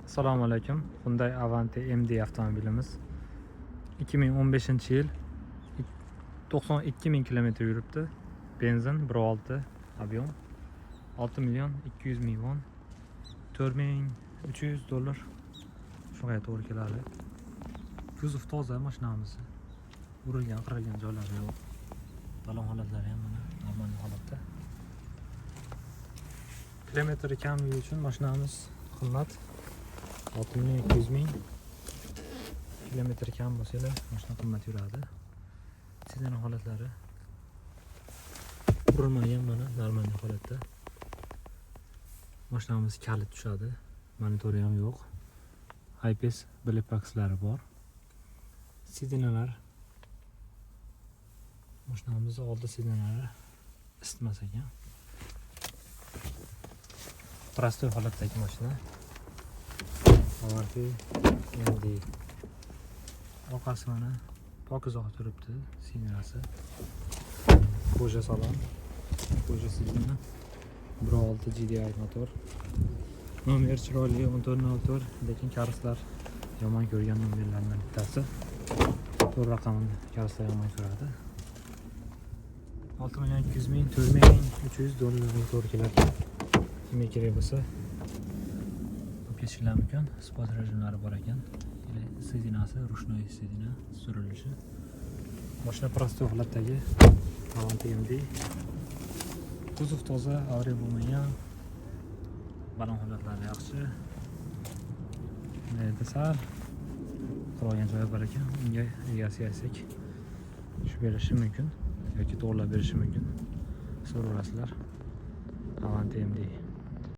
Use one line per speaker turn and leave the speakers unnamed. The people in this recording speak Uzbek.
Assalomu alaykum. Hyundai Avante MD avtomobilimiz 2015-yil 92 ming kilometr yuribdi. Benzin 1.6 ob'yom 6 million 200 ming won, $4,300 shunga to'g'ri keladi. Kuzov toza mashinamiz. Urilgan, qirilgan joylari yo'q. Talon holatlari ham mana normal holatda. Kilometri kamligi uchun mashinamiz qimmat. 6,200 ming. Kilometr kam bo'lsa-da, mashina qimmat yuradi. Sidana holatlari. Qurilmagan mana normal holatda. Mashinamiz kalit tushadi. Monitori ham yo'q. IPS Blackbox'lari bor. Sidanalar. Mashinamiz oldi sidanalar isitmas ekan. Prostoy holatdagi mashina. Avante MD. Orqasi mana pokizoq turibdi, signasi. Koja salon, koja sidana. 1.6 GDI motor. Nomer chiroyli 1404, lekin karoslar yomon ko'rgan nomerlardan bittasi. To'rt raqamni karoslar yomon ko'radi. 6,200 ming, $4,300 to'g'ri keladi. Kimga kerak bo'lsa ketishlar mumkin. Sport rejimlari bor ekan. Sidinasi rushnoy sidina surilishi. Mashina prostoy holatdagi Avante MD. Kuzov toza, avariya bo'lmagan. Balon holatlari yaxshi. Sal qurolgan joyi bor ekan. Unga egasi yasak shu berishi mumkin yoki to'g'rilab berishi mumkin. So'rasizlar. Avante MD.